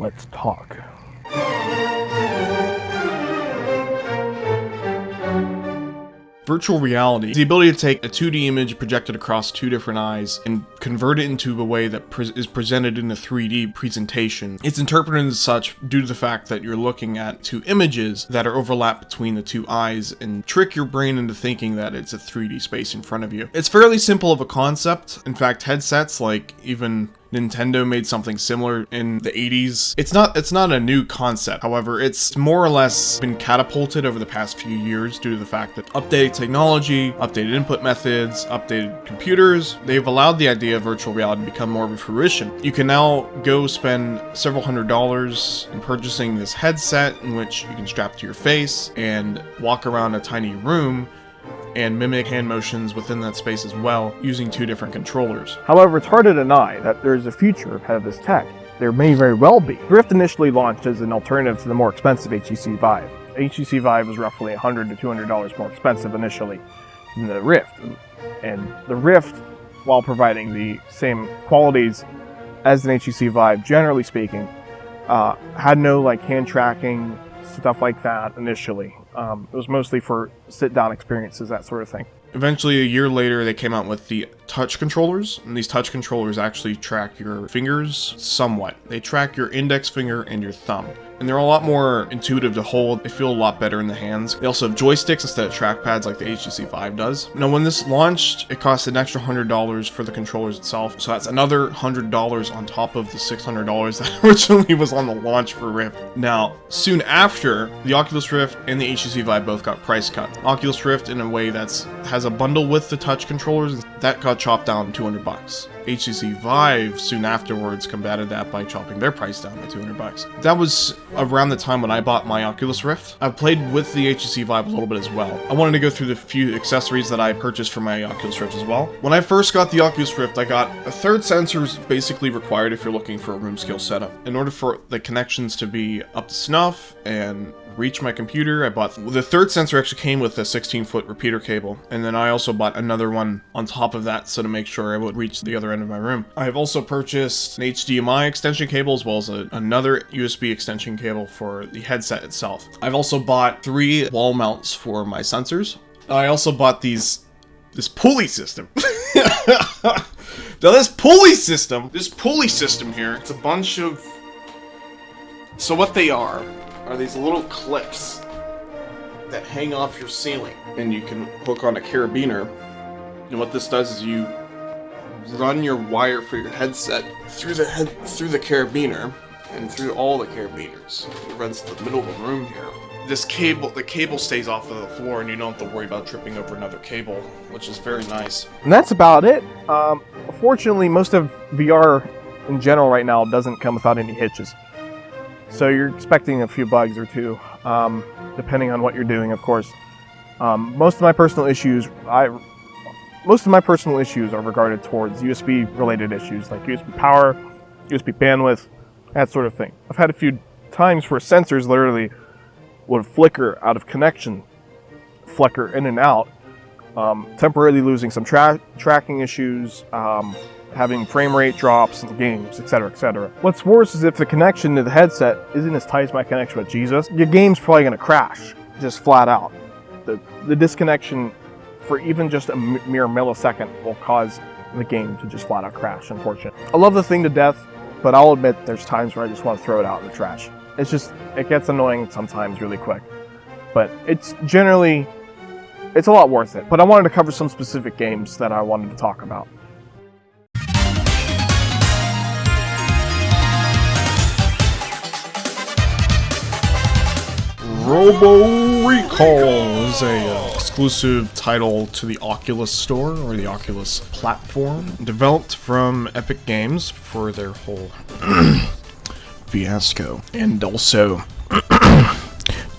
let's talk. Virtual reality is the ability to take a 2D image projected across two different eyes and convert it into a way that is presented in a 3D presentation. It's interpreted as such due to the fact that you're looking at two images that are overlapped between the two eyes and trick your brain into thinking that it's a 3D space in front of you. It's fairly simple of a concept. In fact, headsets like even Nintendo made something similar in the 80s. It's not a new concept. However, it's more or less been catapulted over the past few years due to the fact that updated technology, updated input methods, updated computers, they've allowed the idea of virtual reality to become more of a fruition. You can now go spend several $100s in purchasing this headset in which you can strap to your face and walk around a tiny room and mimic hand motions within that space as well, using two different controllers. However, it's hard to deny that there's a future ahead of this tech. There may very well be. Rift initially launched as an alternative to the more expensive HTC Vive. HTC Vive was roughly $100 to $200 more expensive initially than the Rift. And the Rift, while providing the same qualities as an HTC Vive, generally speaking, had no hand tracking, stuff like that initially. It was mostly for sit-down experiences, that sort of thing. Eventually, a year later, they came out with the touch controllers, and these touch controllers actually track your fingers somewhat. They track your index finger and your thumb, and they're a lot more intuitive to hold. They feel a lot better in the hands. They also have joysticks instead of trackpads like the HTC Vive does. Now, when this launched, it cost an extra $100 for the controllers itself, so that's another $100 on top of the $600 that originally was on the launch for Rift. Now, soon after, the Oculus Rift and the HTC Vive both got price cut. Oculus Rift, in a way, has a bundle with the touch controllers, that got chopped down to $200. HTC Vive soon afterwards combated that by chopping their price down by $200. That was around the time when I bought my Oculus Rift. I've played with the HTC Vive a little bit as well. I wanted to go through the few accessories that I purchased for my Oculus Rift as well. When I first got the Oculus Rift, I got a third sensor basically required if you're looking for a room scale setup. In order for the connections to be up to snuff and reach my computer, I bought the third sensor. Actually came with a 16-foot repeater cable, and then I also bought another one on top of that so to make sure I would reach the other end of my room. I have also purchased an HDMI extension cable as well as another USB extension cable for the headset itself. I've also bought 3 wall mounts for my sensors. I also bought this pulley system. Now this pulley system here, it's a bunch of, so what they are these little clips that hang off your ceiling, and you can hook on a carabiner. And what this does is you run your wire for your headset through the carabiner and through all the carabiners. It runs to the middle of the room here. The cable stays off of the floor, and you don't have to worry about tripping over another cable, which is very nice. And that's about it. Fortunately, most of VR in general right now doesn't come without any hitches. So you're expecting a few bugs or two, depending on what you're doing, of course. Most of my personal issues are regarded towards USB-related issues, like USB power, USB bandwidth, that sort of thing. I've had a few times where sensors literally would flicker out of connection, flicker in and out, temporarily losing some tracking issues, having frame rate drops in games, etc., etc. What's worse is if the connection to the headset isn't as tight as my connection with Jesus, your game's probably going to crash, just flat out. The disconnection for even just a mere millisecond will cause the game to just flat out crash, unfortunately. I love the thing to death, but I'll admit there's times where I just want to throw it out in the trash. It gets annoying sometimes really quick. But it's a lot worth it. But I wanted to cover some specific games that I wanted to talk about. Robo Recall is a exclusive title to the Oculus Store, or the Oculus platform, developed from Epic Games for their whole fiasco, and also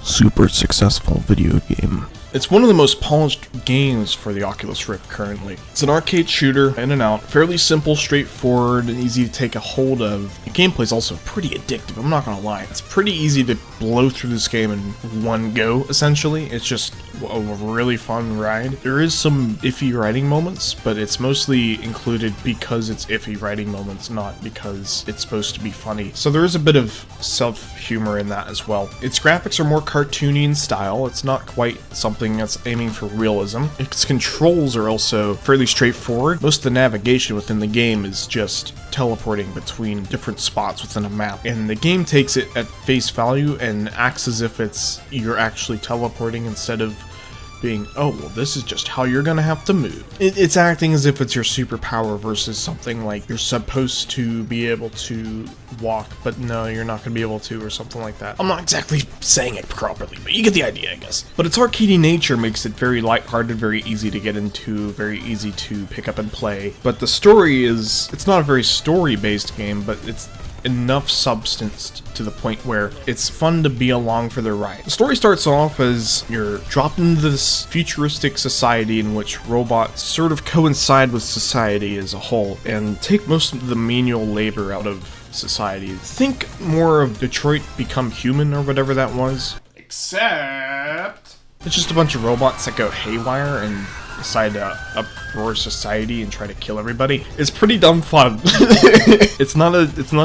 super successful video game It's one of the most polished games for the Oculus Rift currently. It's an arcade shooter, in and out, fairly simple, straightforward, and easy to take a hold of. The gameplay is also pretty addictive, I'm not gonna lie. It's pretty easy to blow through this game in one go, essentially. It's just a really fun ride. There is some iffy writing moments, but it's mostly included because it's iffy writing moments, not because it's supposed to be funny. So there is a bit of self-humor in that as well. Its graphics are more cartoony in style. It's not quite something that's aiming for realism. Its controls are also fairly straightforward. Most of the navigation within the game is just teleporting between different spots within a map, and the game takes it at face value and acts as if you're actually teleporting instead of being, oh, well, this is just how you're gonna have to move. It's acting as if it's your superpower versus something like you're supposed to be able to walk, but no, you're not gonna be able to, or something like that. I'm not exactly saying it properly, but you get the idea, I guess. But its arcadey nature makes it very lighthearted, very easy to get into, very easy to pick up and play. But the story it's not a very story-based game, but it's enough substance to the point where it's fun to be along for the ride. The story starts off as you're dropped into this futuristic society in which robots sort of coincide with society as a whole and take most of the menial labor out of society. Think more of Detroit Become Human or whatever that was. Except it's just a bunch of robots that go haywire and decide to uproar society and try to kill everybody. It's pretty dumb fun. It's not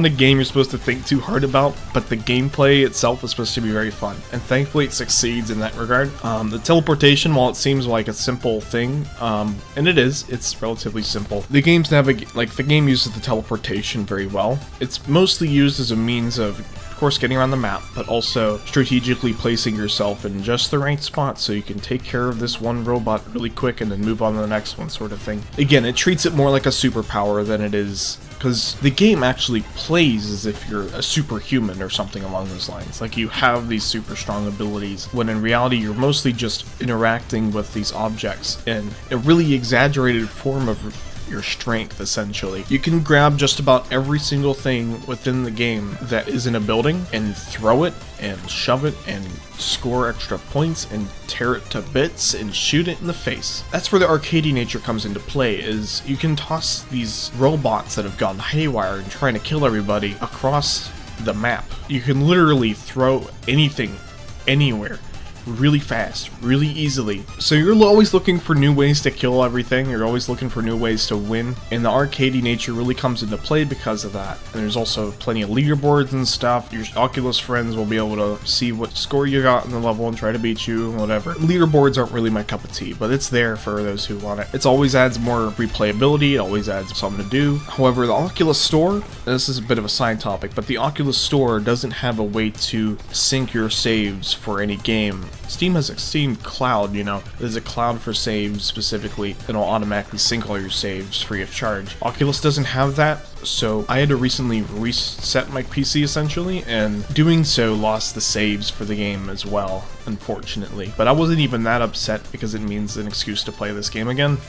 a game you're supposed to think too hard about, but the gameplay itself is supposed to be very fun, and thankfully it succeeds in that regard. The teleportation, while it seems like a simple thing, and it's relatively simple. The game uses the teleportation very well. It's mostly used as a means of course, getting around the map, but also strategically placing yourself in just the right spot so you can take care of this one robot really quick and then move on to the next one, sort of thing. Again, it treats it more like a superpower than it is, because the game actually plays as if you're a superhuman or something along those lines. Like you have these super strong abilities, when in reality you're mostly just interacting with these objects in a really exaggerated form of your strength, essentially. You can grab just about every single thing within the game that is in a building and throw it and shove it and score extra points and tear it to bits and shoot it in the face. That's where the arcadey nature comes into play, is you can toss these robots that have gone haywire and trying to kill everybody across the map. You can literally throw anything anywhere really fast, really easily. So you're always looking for new ways to kill everything, you're always looking for new ways to win, and the arcadey nature really comes into play because of that. And there's also plenty of leaderboards and stuff. Your Oculus friends will be able to see what score you got in the level and try to beat you, whatever. Leaderboards aren't really my cup of tea, but it's there for those who want it. It always adds more replayability, it always adds something to do. However, the Oculus Store, this is a bit of a side topic, but the Oculus Store doesn't have a way to sync your saves for any game. Steam has a Steam Cloud, there's a cloud for saves specifically that'll automatically sync all your saves free of charge. Oculus doesn't have that, so I had to recently reset my PC essentially, and doing so lost the saves for the game as well, unfortunately. But I wasn't even that upset because it means an excuse to play this game again.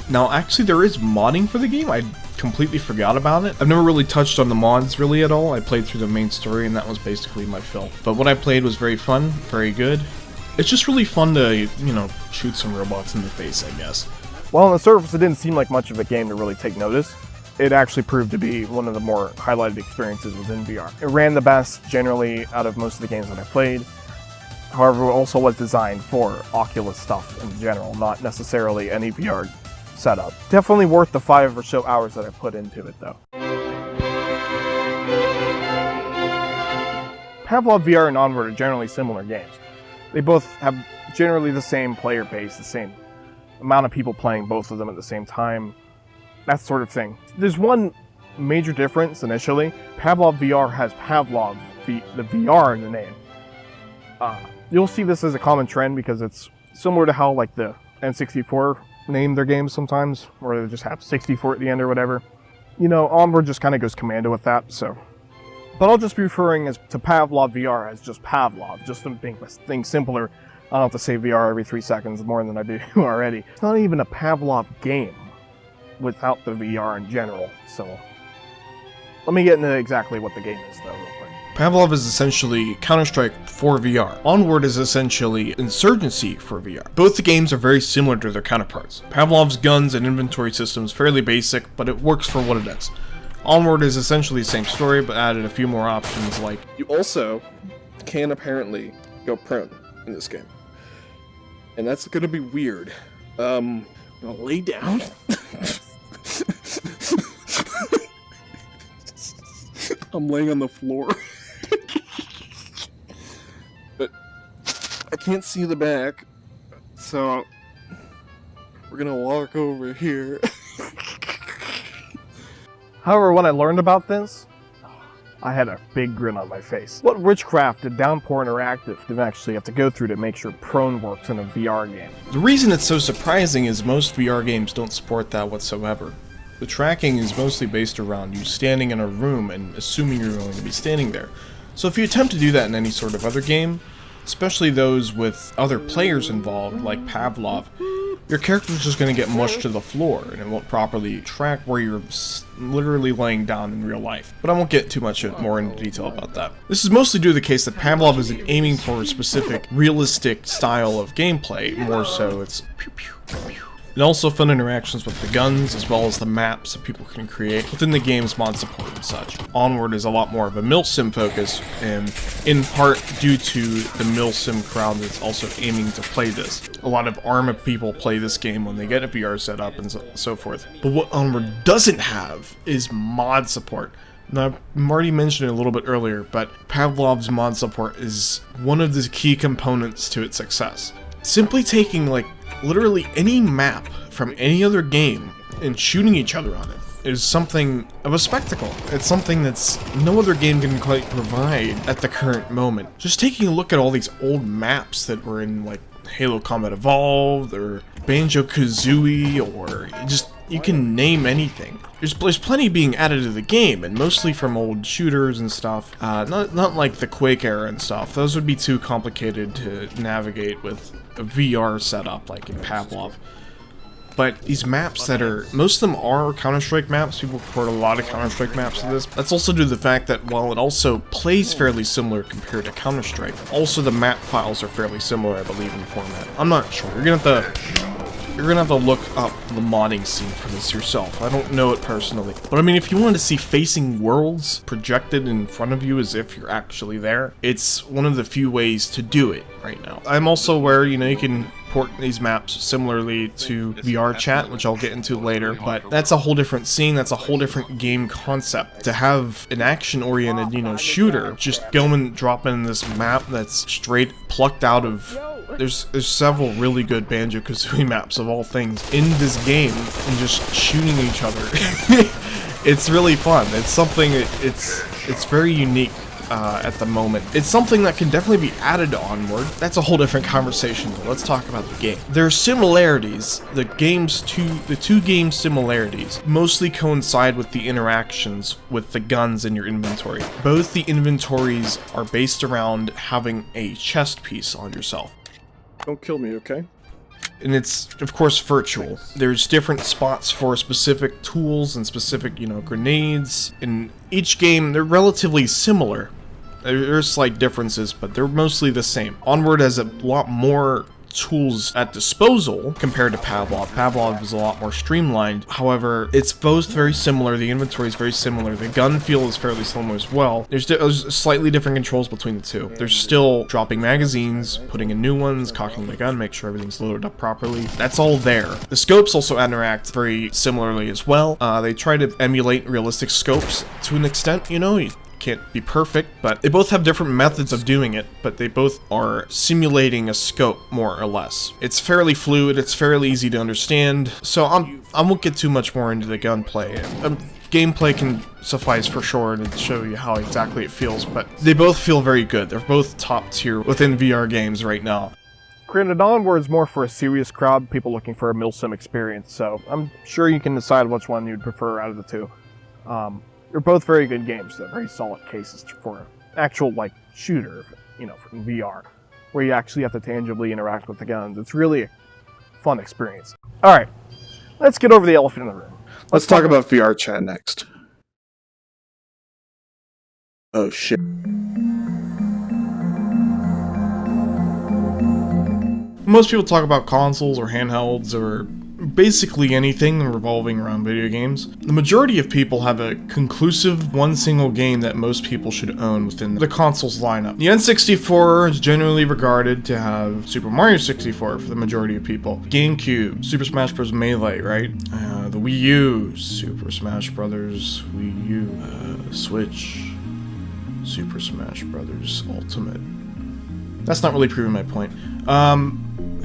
Now, actually, there is modding for the game. I completely forgot about it. I've never really touched on the mods really at all. I played through the main story and that was basically my fill. But what I played was very fun, very good. It's just really fun to, shoot some robots in the face, I guess. Well, on the surface, it didn't seem like much of a game to really take notice. It actually proved to be one of the more highlighted experiences within VR. It ran the best, generally, out of most of the games that I played. However, it also was designed for Oculus stuff in general, not necessarily any VR setup. Definitely worth the 5 or so hours that I put into it, though. Pavlov VR and Onward are generally similar games. They both have generally the same player base, the same amount of people playing both of them at the same time, that sort of thing. There's one major difference initially. Pavlov VR has Pavlov, the VR in the name. You'll see this as a common trend because it's similar to how like the N64 name their games sometimes, where they just have 64 at the end or whatever. Onward just kind of goes commando with that, so. But I'll just be referring to Pavlov VR as just Pavlov, just to make things simpler. I don't have to say VR every 3 seconds more than I do already. It's not even a Pavlov game without the VR in general, so. Let me get into exactly what the game is, though, real quick. Pavlov is essentially Counter-Strike for VR. Onward is essentially Insurgency for VR. Both the games are very similar to their counterparts. Pavlov's guns and inventory system is fairly basic, but it works for what it is. Onward is essentially the same story, but added a few more options like... You also can apparently go prone in this game. And that's gonna be weird. I'm gonna lay down. I'm laying on the floor. But I can't see the back, so we're gonna walk over here. However, when I learned about this, I had a big grin on my face. What witchcraft did Downpour Interactive to actually have to go through to make sure prone works in a VR game? The reason it's so surprising is most VR games don't support that whatsoever. The tracking is mostly based around you standing in a room and assuming you're going to be standing there. So if you attempt to do that in any sort of other game, especially those with other players involved, like Pavlov, your character's just going to get mushed to the floor, and it won't properly track where you're literally laying down in real life. But I won't get too much more into detail about that. This is mostly due to the case that Pavlov isn't aiming for a specific realistic style of gameplay, more so it's pew pew pew pew. And also fun interactions with the guns, as well as the maps that people can create within the game's mod support and such. Onward is a lot more of a milsim focus, and in part due to the milsim crowd that's also aiming to play this. A lot of ARMA people play this game when they get a VR set up and so forth. But what Onward doesn't have is mod support. Now, I've already mentioned it a little bit earlier, but Pavlov's mod support is one of the key components to its success. Simply taking, like, literally any map from any other game and shooting each other on it is something of a spectacle. It's something that's no other game can quite provide at the current moment. Just taking a look at all these old maps that were in, like, Halo Combat Evolved or Banjo-Kazooie, or just, you can name anything. There's plenty being added to the game, and mostly from old shooters and stuff. Not like the Quake era and stuff. Those would be too complicated to navigate with a VR setup like in Pavlov. But these maps that are, most of them are Counter-Strike maps. People port a lot of Counter-Strike maps to this. That's also due to the fact that while it also plays fairly similar compared to Counter-Strike, also the map files are fairly similar, I believe, in format. I'm not sure. You're gonna have to look up the modding scene for this yourself. I don't know it personally. But I mean, if you wanted to see facing worlds projected in front of you as if you're actually there, it's one of the few ways to do it right now. I'm also aware, you know, you can port these maps similarly to VRChat, which I'll get into later, but that's a whole different scene, that's a whole different game concept. To have an action-oriented, you know, shooter, just go and drop in this map that's straight plucked out of... There's several really good Banjo-Kazooie maps of all things in this game, and just shooting each other. It's really fun. It's something, it's very unique at the moment. It's something that can definitely be added to Onward. That's a whole different conversation. Let's talk about the game. There are similarities. The two game similarities mostly coincide with the interactions with the guns in your inventory. Both the inventories are based around having a chest piece on yourself. Don't kill me, okay? And it's, of course, virtual. There's different spots for specific tools and specific, you know, grenades. In each game, they're relatively similar. There's slight differences, but they're mostly the same. Onward has a lot more tools at disposal compared to Pavlov. Pavlov is a lot more streamlined. However, it's both very similar. The inventory is very similar. The gun feel is fairly similar as well. There's slightly different controls between the two. There's still dropping magazines, putting in new ones, cocking the gun, make sure everything's loaded up properly. That's all there. The scopes also interact very similarly as well. They try to emulate realistic scopes to an extent, you know. Can't be perfect, but they both have different methods of doing it, but they both are simulating a scope, more or less. It's fairly fluid, it's fairly easy to understand, so I won't get too much more into the gunplay. Gameplay can suffice for sure and show you how exactly it feels, but they both feel very good. They're both top tier within VR games right now. Granted, Onward's more for a serious crowd, people looking for a milsim experience, so I'm sure you can decide which one you'd prefer out of the two. They're both very good games, though, very solid cases for an actual, like, shooter, you know, from VR, where you actually have to tangibly interact with the guns. It's really a fun experience. Alright, let's get over the elephant in the room. Let's talk about VRChat next. Oh shit. Most people talk about consoles or handhelds or basically anything revolving around video games. The majority of people have a conclusive one single game that most people should own within the console's lineup. The N64 is generally regarded to have Super Mario 64 for the majority of people. GameCube, Super Smash Bros. Melee, right? The Wii U, Super Smash Bros. Wii U, Switch, Super Smash Bros. Ultimate. That's not really proving my point.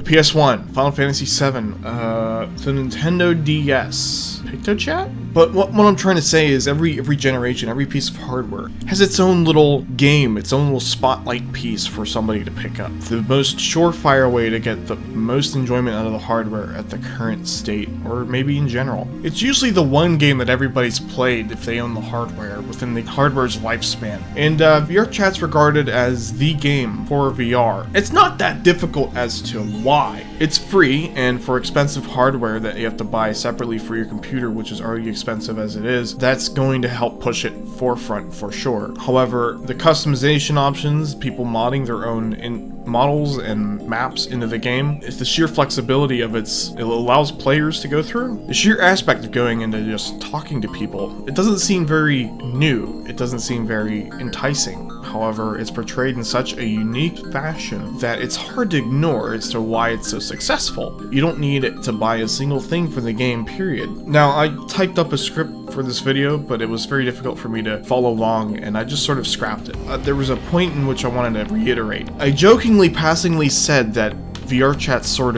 PS1, Final Fantasy VII, the Nintendo DS, VRChat? But what I'm trying to say is every generation, every piece of hardware has its own little game, its own little spotlight piece for somebody to pick up. The most surefire way to get the most enjoyment out of the hardware at the current state, or maybe in general. It's usually the one game that everybody's played if they own the hardware within the hardware's lifespan. And VRChat's regarded as the game for VR. It's not that difficult as to why. It's free, and for expensive hardware that you have to buy separately for your computer, which is already expensive as it is, that's going to help push it forefront for sure. However, the customization options, people modding their own models and maps into the game, it's the sheer flexibility of it allows players to go through. The sheer aspect of going into just talking to people, it doesn't seem very new, it doesn't seem very enticing. However, it's portrayed in such a unique fashion that it's hard to ignore as to why it's so successful. You don't need it to buy a single thing for the game, period. Now, I typed up a script for this video, but it was very difficult for me to follow along, and I just sort of scrapped it. There was a point in which I wanted to reiterate. I jokingly, passingly said that VRChat's sort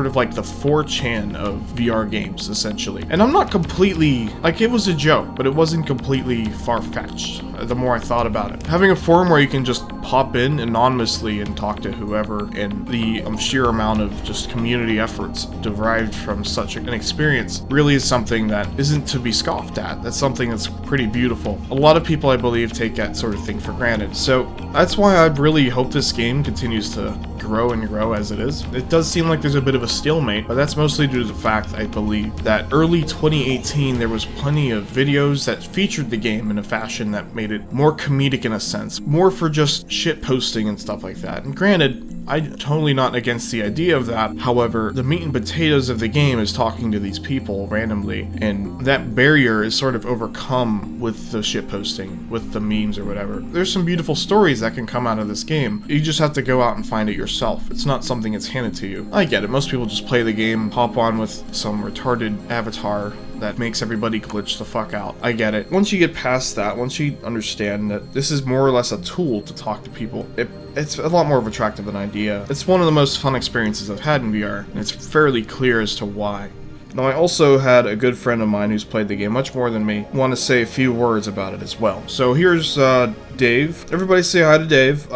of like the 4chan of VR games, essentially. And I'm not completely, like, it was a joke, but it wasn't completely far-fetched, the more I thought about it. Having a forum where you can just pop in anonymously and talk to whoever, and the sheer amount of just community efforts derived from such an experience really is something that isn't to be scoffed at. That's something that's pretty beautiful. A lot of people, I believe, take that sort of thing for granted. So that's why I really hope this game continues to grow and grow as it is. It does seem like there's a bit of a stalemate, but that's mostly due to the fact, I believe, that early 2018 there was plenty of videos that featured the game in a fashion that made it more comedic in a sense, more for just shit posting and stuff like that. And granted, I'm totally not against the idea of that. However, the meat and potatoes of the game is talking to these people randomly, and that barrier is sort of overcome with the shitposting, with the memes or whatever. There's some beautiful stories that can come out of this game. You just have to go out and find it yourself. It's not something that's handed to you. I get it. Most people just play the game, hop on with some retarded avatar that makes everybody glitch the fuck out. I get it. Once you get past that, once you understand that this is more or less a tool to talk to people, it's a lot more attractive an idea. It's one of the most fun experiences I've had in VR, and it's fairly clear as to why. Now, I also had a good friend of mine who's played the game much more than me want to say a few words about it as well. So here's Dave. Everybody say hi to Dave.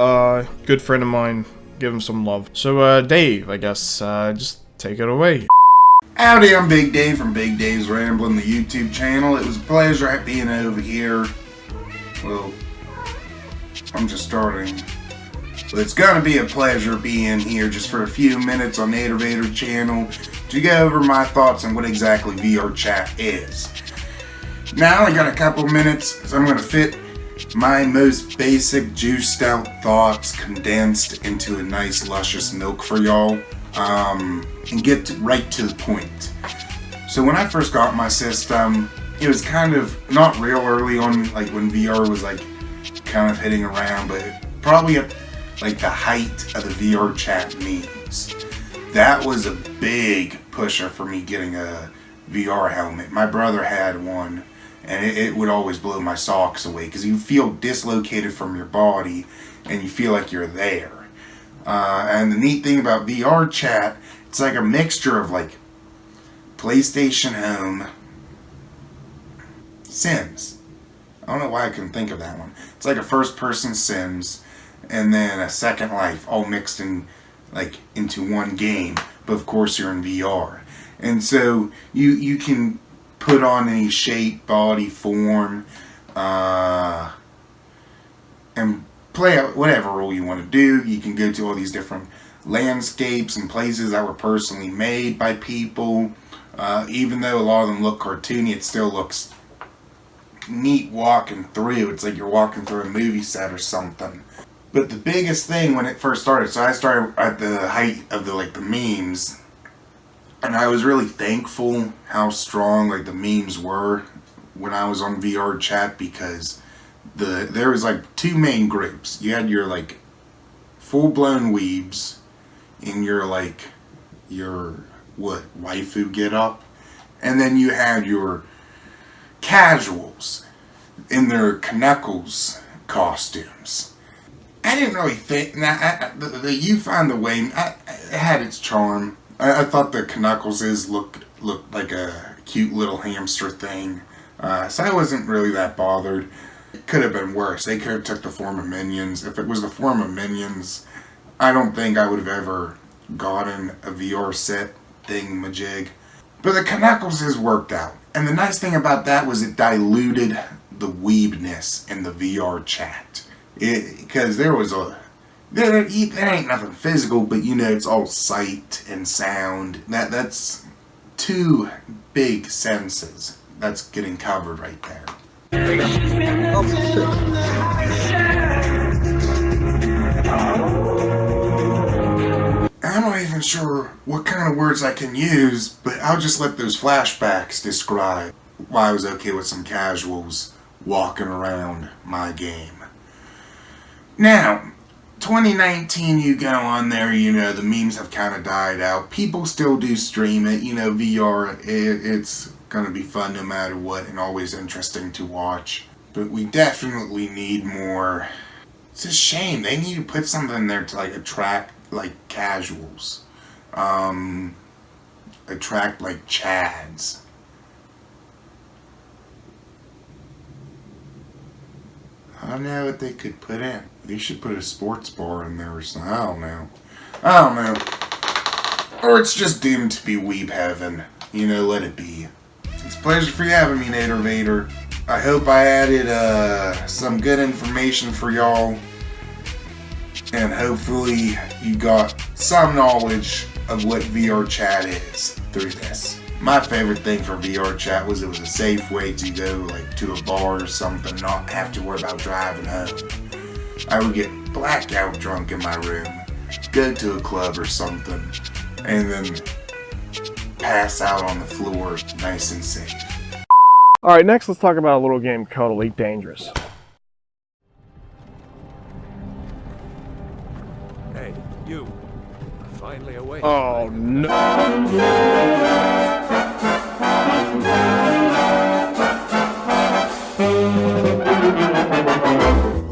Good friend of mine. Give him some love. So Dave, I guess, just take it away. Howdy, I'm Big Dave from Big Dave's Rambling, the YouTube channel. It was a pleasure being over here. Well, I'm just starting. But it's gonna be a pleasure being here just for a few minutes on the Innovator channel to go over my thoughts on what exactly VRChat is. Now I got a couple minutes, so I'm gonna fit my most basic juiced out thoughts condensed into a nice luscious milk for y'all. And get right to the point. So when I first got my system, it was kind of not real early on, like when VR was like kind of hitting around, but probably at like the height of the VRChat memes. That was a big pusher for me getting a VR helmet. My brother had one, and it would always blow my socks away because you feel dislocated from your body and you feel like you're there. And the neat thing about VRChat, it's like a mixture of like PlayStation Home, Sims. I don't know why I couldn't think of that one. It's like a first-person Sims, and then a Second Life, all mixed in like into one game. But of course, you're in VR, and so you can put on any shape, body, form, and play out whatever role you want to do. You can go to all these different landscapes and places that were personally made by people. Even though a lot of them look cartoony, it still looks neat walking through. It's like you're walking through a movie set or something. But the biggest thing when it first started, so I started at the height of the memes, and I was really thankful how strong like the memes were when I was on VRChat, because there was like two main groups. You had your like full-blown weebs in your waifu get up, and then you had your casuals in their Knuckles costumes. I didn't really think the You Find the Way it had its charm. I thought the Knuckles looked like a cute little hamster thing, so I wasn't really that bothered. It could have been worse. They could have took the form of minions. If it was the form of minions, I don't think I would have ever gotten a VR set thing-majig. But the Knuckles worked out. And the nice thing about that was it diluted the weebness in the VR chat. Because there ain't nothing physical, but it's all sight and sound. That's two big senses that's getting covered right there. I'm not even sure what kind of words I can use, but I'll just let those flashbacks describe why I was okay with some casuals walking around my game. Now, 2019, you go on there, the memes have kind of died out. People still do stream it, VR, it's gonna be fun no matter what and always interesting to watch. But we definitely need more. It's a shame. They need to put something in there to attract casuals. Attract chads. I don't know what they could put in. They should put a sports bar in there or something. I don't know. Or it's just doomed to be weeb heaven. Let it be. It's a pleasure for you having me, Nader Vader. I hope I added some good information for y'all. And hopefully you got some knowledge of what VRChat is through this. My favorite thing for VRChat was it was a safe way to go to a bar or something, not have to worry about driving home. I would get blackout drunk in my room, go to a club or something, and then pass out on the floor nice and safe. Alright, next let's talk about a little game called Elite Dangerous. Hey, you. Finally awake. Oh no!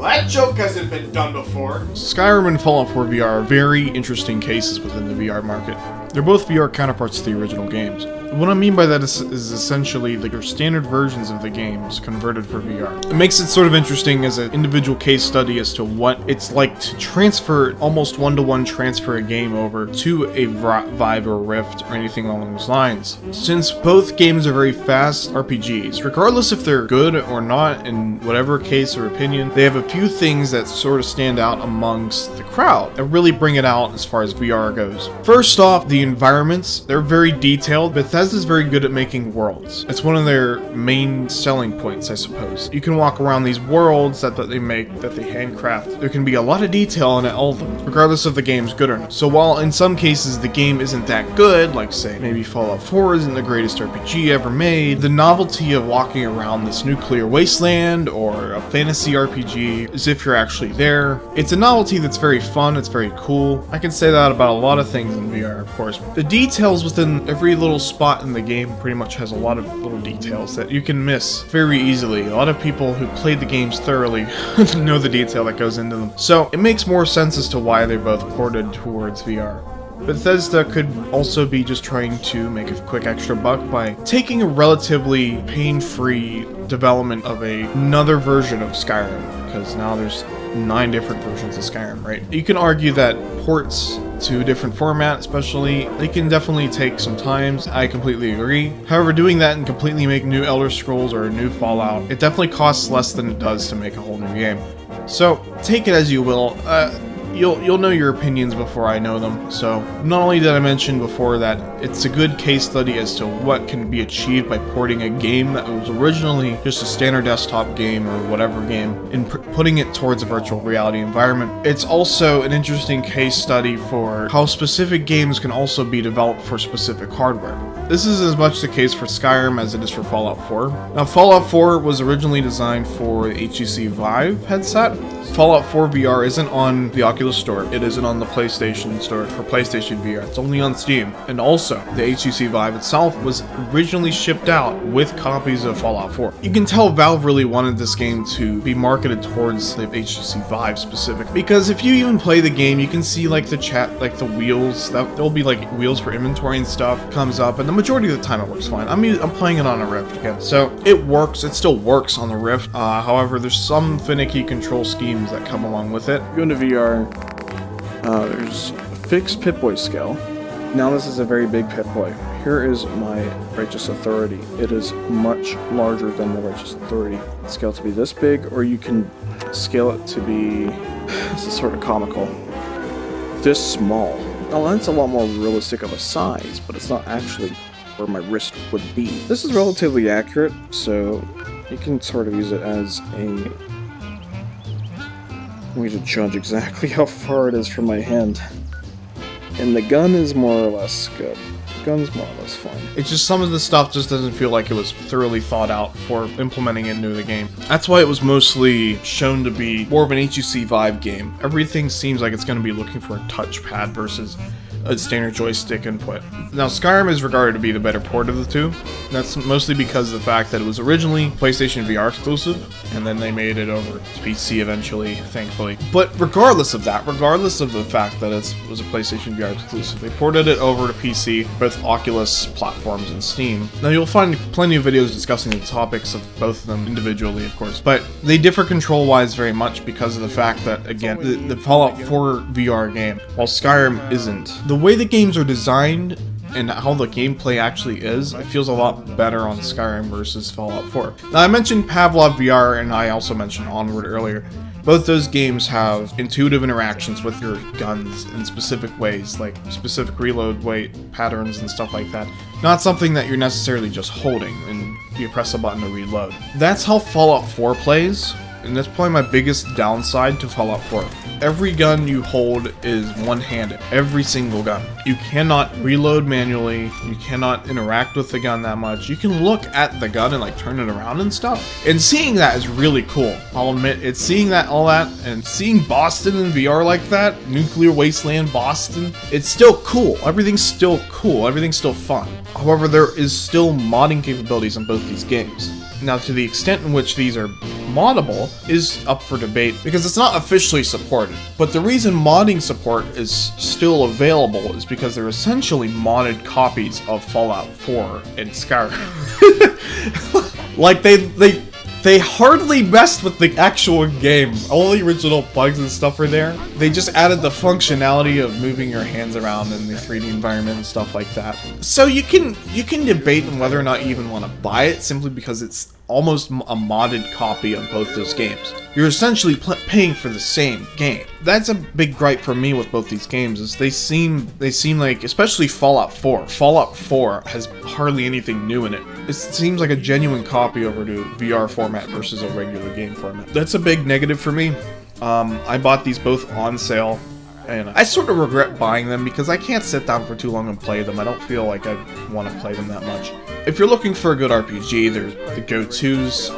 That joke hasn't been done before. Skyrim and Fallout 4 VR are very interesting cases within the VR market. They're both VR counterparts to the original games. What I mean by that is essentially your standard versions of the games converted for VR. It makes it sort of interesting as an individual case study as to what it's like to transfer, almost one-to-one transfer a game over to a Vive or Rift or anything along those lines. Since both games are very fast RPGs, regardless if they're good or not in whatever case or opinion, they have a few things that sort of stand out amongst the crowd that really bring it out as far as VR goes. First off, the environments. They're very detailed. Bethesda's very good at making worlds. It's one of their main selling points, I suppose. You can walk around these worlds that they make, that they handcraft. There can be a lot of detail in all of them, regardless of the game's good or not. So while in some cases the game isn't that good, like say maybe Fallout 4 isn't the greatest RPG ever made, the novelty of walking around this nuclear wasteland or a fantasy RPG as if you're actually there, it's a novelty that's very fun, it's very cool. I can say that about a lot of things in VR, of course. The details within every little spot in the game pretty much has a lot of little details that you can miss very easily. A lot of people who played the games thoroughly know the detail that goes into them. So it makes more sense as to why they're both ported towards VR. Bethesda could also be just trying to make a quick extra buck by taking a relatively pain-free development of another version of Skyrim, because now there's 9 different versions of Skyrim, right? You can argue that ports to a different format, especially, they can definitely take some time. I completely agree. However, doing that and completely make new Elder Scrolls or a new Fallout, it definitely costs less than it does to make a whole new game. So, take it as you will. you'll know your opinions before I know them. So not only did I mention before that it's a good case study as to what can be achieved by porting a game that was originally just a standard desktop game or whatever game and putting it towards a virtual reality environment. It's also an interesting case study for how specific games can also be developed for specific hardware. This is as much the case for Skyrim as it is for Fallout 4. Now, Fallout 4 was originally designed for the HTC Vive headset. Fallout 4 VR isn't on the Oculus Store. It isn't on the PlayStation Store for PlayStation VR. It's only on Steam. And also, the HTC Vive itself was originally shipped out with copies of Fallout 4. You can tell Valve really wanted this game to be marketed towards the HTC Vive specifically, because if you even play the game, you can see like the chat, like the wheels, there'll be like wheels for inventory and stuff comes up, and the majority of the time it works fine. I'm playing it on a Rift again, so it works. It still works on the Rift. However, there's some finicky control schemes that come along with it. Go into VR, there's a fixed Pip-Boy scale. Now this is a very big Pip-Boy. Here is my Righteous Authority. It is much larger than the Righteous Authority. Scale to be this big, or you can scale it to be, this is sort of comical, this small. Now that's a lot more realistic of a size, but it's not actually where my wrist would be. This is relatively accurate, so you can sort of use it as a way to judge exactly how far it is from my hand. And the gun is more or less good. The gun's more or less fine. It's just some of the stuff just doesn't feel like it was thoroughly thought out for implementing it into the game. That's why it was mostly shown to be more of an HTC Vive game. Everything seems like it's going to be looking for a touchpad versus a standard joystick input. Now, Skyrim is regarded to be the better port of the two. That's mostly because of the fact that it was originally PlayStation VR exclusive, and then they made it over to PC eventually, thankfully. But regardless of that, regardless of the fact that it was a PlayStation VR exclusive, they ported it over to PC, both Oculus platforms and Steam. Now, you'll find plenty of videos discussing the topics of both of them individually, of course, but they differ control-wise very much because of the fact that, again, the Fallout 4 VR game, while Skyrim isn't, the way the games are designed and how the gameplay actually is, it feels a lot better on Skyrim versus Fallout 4. Now, I mentioned Pavlov VR, and I also mentioned Onward earlier. Both those games have intuitive interactions with your guns in specific ways, like specific reload weight patterns and stuff like that. Not something that you're necessarily just holding and you press a button to reload. That's how Fallout 4 plays, and that's probably my biggest downside to Fallout 4. Every gun you hold is one-handed. Every single gun. You cannot reload manually. You cannot interact with the gun that much. You can look at the gun and like turn it around and stuff. And seeing that is really cool. I'll admit, it's seeing that, all that, and seeing Boston in VR like that, Nuclear Wasteland Boston, it's still cool. Everything's still cool. Everything's still fun. However, there is still modding capabilities in both these games. Now, to the extent in which these are moddable is up for debate because it's not officially supported. But the reason modding support is still available is because they're essentially modded copies of Fallout 4 and Skyrim. Like they hardly messed with the actual game. All the original bugs and stuff are there. They just added the functionality of moving your hands around in the 3D environment and stuff like that. So you can debate on whether or not you even want to buy it simply because it's almost a modded copy of both those games. You're essentially paying for the same game. That's a big gripe for me with both these games, is they seem like, especially Fallout 4. Fallout 4 has hardly anything new in it. It seems like a genuine copy over to VR format versus a regular game format. That's a big negative for me. I bought these both on sale, and I sort of regret buying them because I can't sit down for too long and play them. I don't feel like I want to play them that much. If you're looking for a good RPG, there's the go-tos.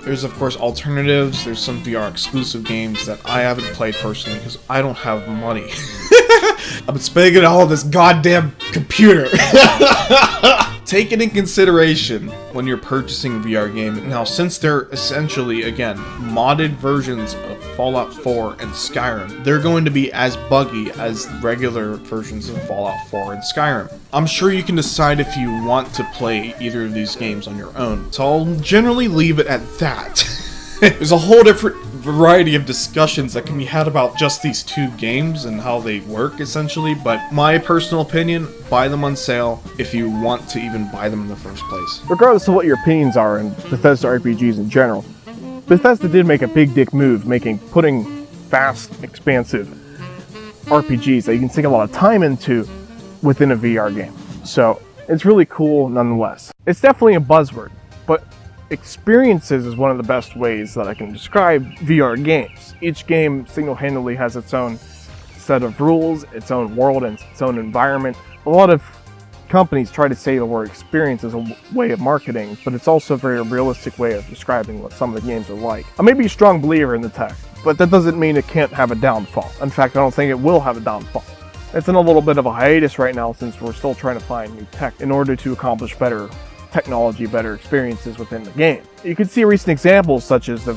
There's, of course, alternatives. There's some VR exclusive games that I haven't played personally because I don't have money. I'm spending it all on this goddamn computer. Take it in consideration when you're purchasing a VR game. Now, since they're essentially, again, modded versions of Fallout 4 and Skyrim, they're going to be as buggy as regular versions of Fallout 4 and Skyrim. I'm sure you can decide if you want to play either of these games on your own, so I'll generally leave it at that. There's a whole different variety of discussions that can be had about just these two games and how they work, essentially, but my personal opinion, buy them on sale if you want to even buy them in the first place. Regardless of what your opinions are in Bethesda RPGs in general, Bethesda did make a big dick move, putting vast, expansive, RPGs that you can sink a lot of time into within a VR game. So it's really cool nonetheless. It's definitely a buzzword, but experiences is one of the best ways that I can describe VR games. Each game single-handedly has its own set of rules, its own world, and its own environment. A lot of companies try to say the word experience as a way of marketing, but it's also a very realistic way of describing what some of the games are like. I may be a strong believer in the tech, but that doesn't mean it can't have a downfall. In fact, I don't think it will have a downfall. It's in a little bit of a hiatus right now since we're still trying to find new tech in order to accomplish better technology, better experiences within the game. You can see recent examples such as the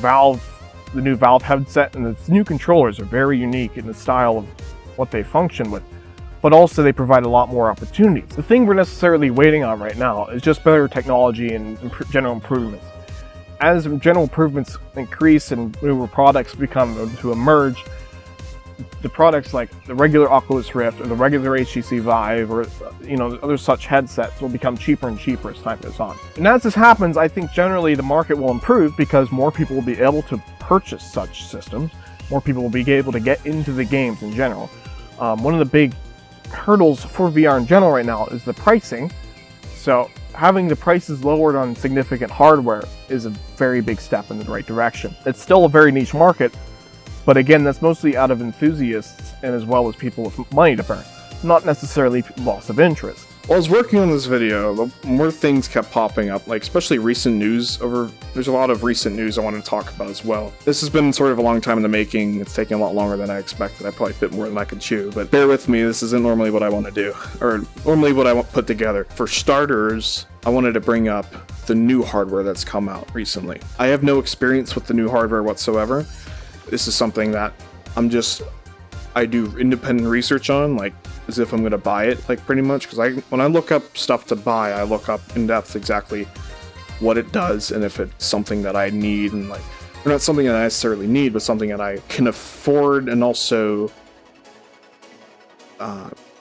new Valve headset and its new controllers are very unique in the style of what they function with, but also they provide a lot more opportunities. The thing we're necessarily waiting on right now is just better technology and general improvements. As general improvements increase and newer products become to emerge, the products like the regular Oculus Rift or the regular HTC Vive or other such headsets will become cheaper and cheaper as time goes on. And as this happens, I think generally the market will improve because more people will be able to purchase such systems. More people will be able to get into the games in general. One of the big hurdles for VR in general right now is the pricing. So having the prices lowered on significant hardware is a very big step in the right direction. It's still a very niche market, but again, that's mostly out of enthusiasts and as well as people with money to burn, not necessarily loss of interest. While I was working on this video, more things kept popping up, like especially recent news. There's a lot of recent news I want to talk about as well. This has been sort of a long time in the making. It's taking a lot longer than I expected. I probably bit more than I could chew, but bear with me. This isn't normally what I want to do, or normally what I want put together. For starters, I wanted to bring up the new hardware that's come out recently. I have no experience with the new hardware whatsoever. This is something that I do independent research on, like as if I'm going to buy it, like pretty much, because when I look up stuff to buy, I look up in depth exactly what it does and if it's something that I need, and like, or not something that I necessarily need, but something that I can afford and also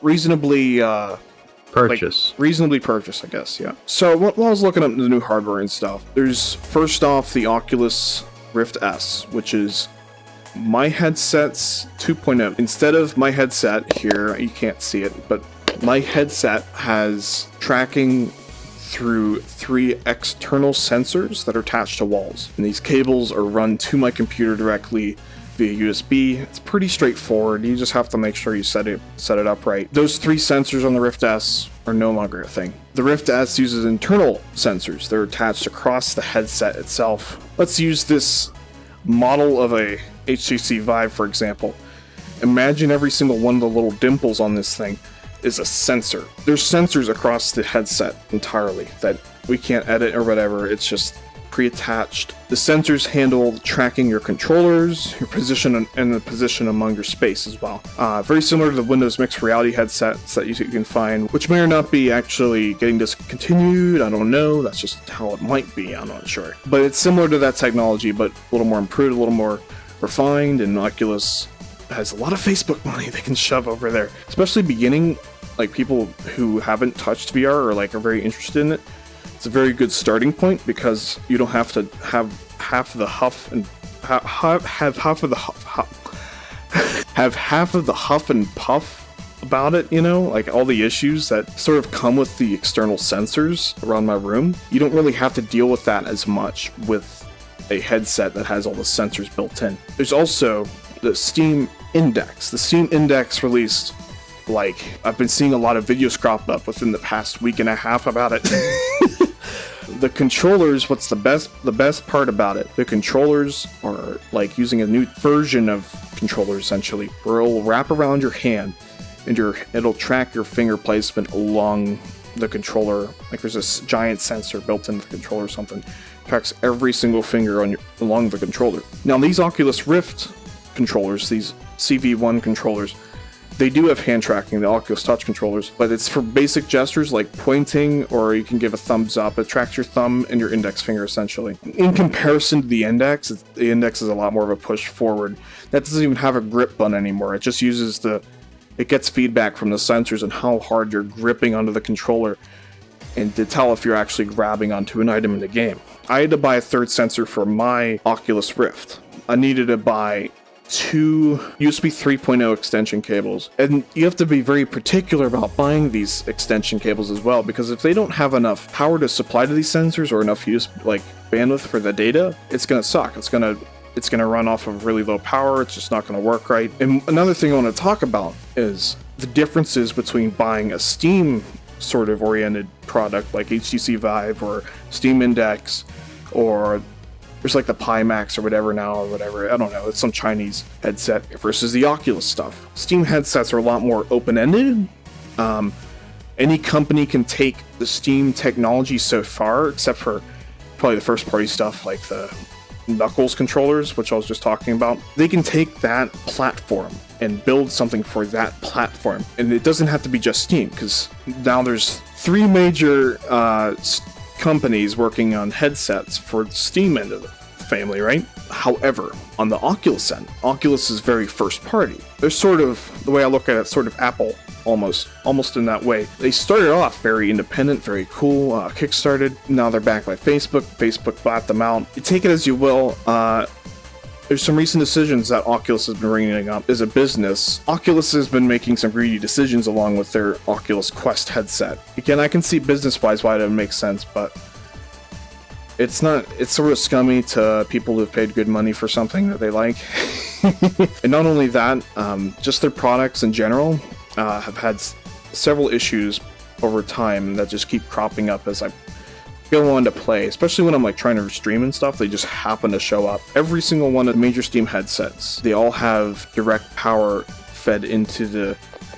reasonably purchase. Reasonably purchase, I guess, yeah. So while I was looking up the new hardware and stuff, there's first off the Oculus Rift S, which is my headset's 2.0. Instead of my headset here, you can't see it, but my headset has tracking through 3 external sensors that are attached to walls. And these cables are run to my computer directly via USB. It's pretty straightforward. You just have to make sure you set it up right. Those 3 sensors on the Rift S are no longer a thing. The Rift S uses internal sensors. They're attached across the headset itself. Let's use this model of a HTC Vive, for example. Imagine every single one of the little dimples on this thing is a sensor. There's sensors across the headset entirely that we can't edit or whatever. It's just pre-attached. The sensors handle tracking your controllers, your position, and the position among your space as well. Very similar to the Windows Mixed Reality headsets that you can find, which may or not be actually getting discontinued. I don't know. That's just how it might be. I'm not sure. But it's similar to that technology, but a little more improved, a little more refined, and Oculus has a lot of Facebook money they can shove over there. Especially beginning, like people who haven't touched VR or like are very interested in it. It's a very good starting point because you don't have to have half of the huff and have half of the huff and puff about it, like all the issues that sort of come with the external sensors around my room. You don't really have to deal with that as much with a headset that has all the sensors built in. There's also the Steam Index. The Steam Index released, I've been seeing a lot of videos crop up within the past week and a half about it. The controllers, what's the best part about it? The controllers are like using a new version of controller essentially, where it'll wrap around your hand and it'll track your finger placement along the controller. Like there's this giant sensor built into the controller or something. It tracks every single finger along the controller. Now these Oculus Rift controllers, these CV1 controllers, they do have hand tracking, the Oculus Touch controllers, but it's for basic gestures like pointing, or you can give a thumbs up. It tracks your thumb and your index finger, essentially. In comparison to the Index is a lot more of a push forward. That doesn't even have a grip button anymore. It just uses it gets feedback from the sensors and how hard you're gripping onto the controller, and to tell if you're actually grabbing onto an item in the game. I had to buy a third sensor for my Oculus Rift. I needed to buy 2 USB 3.0 extension cables. And you have to be very particular about buying these extension cables as well, because if they don't have enough power to supply to these sensors or enough bandwidth for the data, it's gonna suck. It's gonna run off of really low power. It's just not gonna work right. And another thing I want to talk about is the differences between buying a Steam sort of oriented product like HTC Vive or Steam Index, or there's like the Pimax or whatever now, or whatever, I don't know, it's some Chinese headset, versus the Oculus stuff. Steam headsets are a lot more open-ended. Any company can take the Steam technology so far, except for probably the first-party stuff like the Knuckles controllers, which I was just talking about. They can take that platform and build something for that platform. And it doesn't have to be just Steam, because now there's 3 major companies working on headsets for the Steam end of the family, right? However, on the Oculus end, Oculus is very first party. They're sort of, the way I look at it, sort of Apple, almost in that way. They started off very independent, very cool, kickstarted. Now they're backed by Facebook. Facebook bought them out. You take it as you will. There's some recent decisions that Oculus has been bringing up as a business. Oculus has been making some greedy decisions along with their Oculus Quest headset. Again, I can see business-wise why it would make sense, but it's sort of scummy to people who've paid good money for something that they like. And not only that, just their products in general have had several issues over time that just keep cropping up as I go on to play, especially when I'm like trying to stream and stuff. They just happen to show up. Every single one of the major Steam headsets, they all have direct power fed into the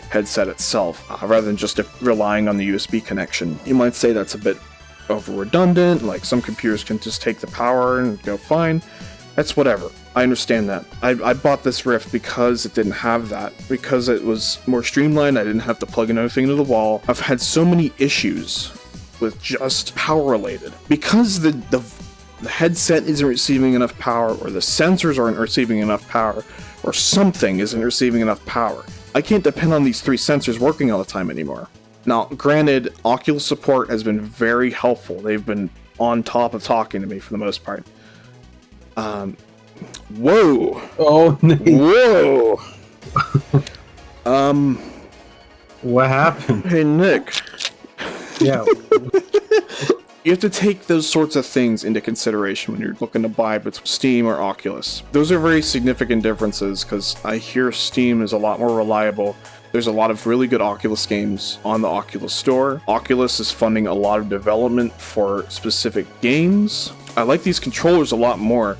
headset itself, rather than just relying on the USB connection. You might say that's a bit over redundant, like some computers can just take the power and go fine. That's whatever. I understand that. I bought this Rift because it didn't have that, because it was more streamlined. I didn't have to plug another thing into the wall. I've had so many issues with just power related, because the headset isn't receiving enough power, or the sensors aren't receiving enough power, or something isn't receiving enough power. I can't depend on these 3 sensors working all the time anymore. Now, granted, Oculus support has been very helpful. They've been on top of talking to me for the most part. Whoa! Oh, Whoa! What happened? Hey, Nick. Yeah. You have to take those sorts of things into consideration when you're looking to buy between Steam or Oculus. Those are very significant differences, because I hear Steam is a lot more reliable. There's a lot of really good Oculus games on the Oculus Store. Oculus is funding a lot of development for specific games. I like these controllers a lot more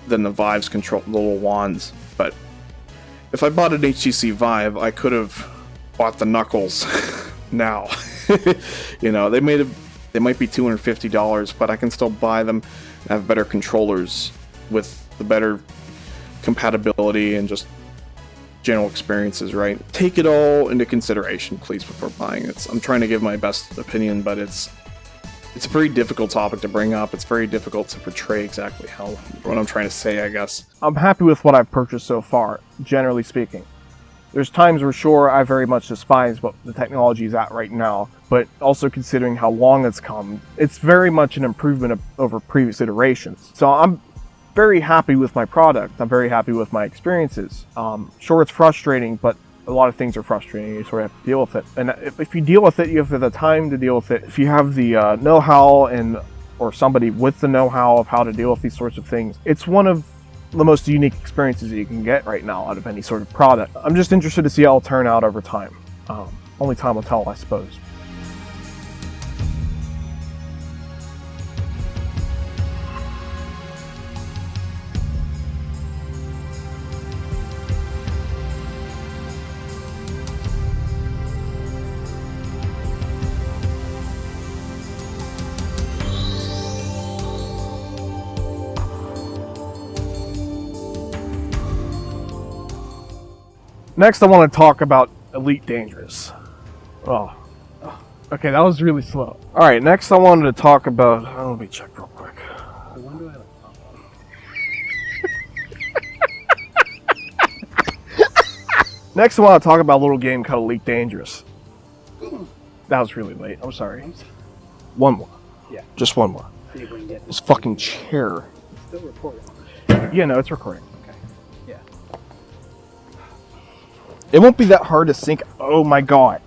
than the Vive's the little wands, but if I bought an HTC Vive, I could have bought the Knuckles now. You know, they might be $250, but I can still buy them and have better controllers with the better compatibility and just general experiences, right? Take it all into consideration, please, before buying it. I'm trying to give my best opinion, but it's a very difficult topic to bring up. It's very difficult to portray exactly what I'm trying to say, I guess. I'm happy with what I've purchased so far, generally speaking. There's times where, sure, I very much despise what the technology is at right now, but also considering how long it's come, it's very much an improvement over previous iterations. So I'm very happy with my product. I'm very happy with my experiences. Sure, it's frustrating, but a lot of things are frustrating. You sort of have to deal with it. And if you deal with it, you have the time to deal with it. If you have the know-how or somebody with the know-how of how to deal with these sorts of things, it's one of the most unique experiences that you can get right now out of any sort of product. I'm just interested to see how it'll turn out over time. Only time will tell, I suppose. Next, I want to talk about Elite Dangerous. Oh, okay, that was really slow. All right, next I wanted to talk about. Let me check real quick. Next, I want to talk about a little game called Elite Dangerous. That was really late. I'm sorry. One more. Yeah. Just one more. See if we can get This fucking chair. still recording. Yeah, no, it's recording. Okay. Yeah. It won't be that hard to sink. Oh my god.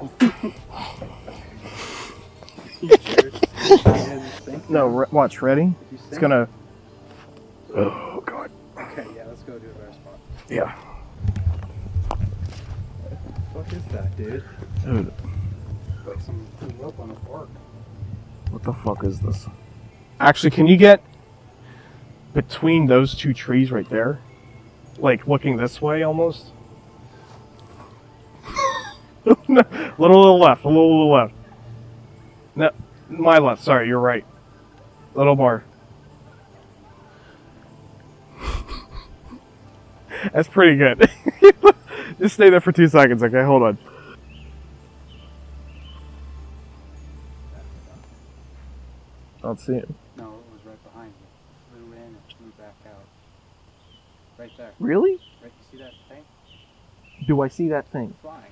No, watch, ready? It's gonna... Oh god. Okay, yeah, let's go do a better spot. Yeah. What is that, dude? Dude, Like some rope on a fork. what the fuck is this? Actually, can you get between those two trees right there? Like, looking this way, almost? No, little left, a little left. No, my left, sorry, you're right. Little more. That's pretty good. Just stay there for 2 seconds, okay? Hold on. I don't see it. No, it was right behind you. Flew in and flew back out. Right there. Really? Right, you see that thing? Do I see that thing? Flying.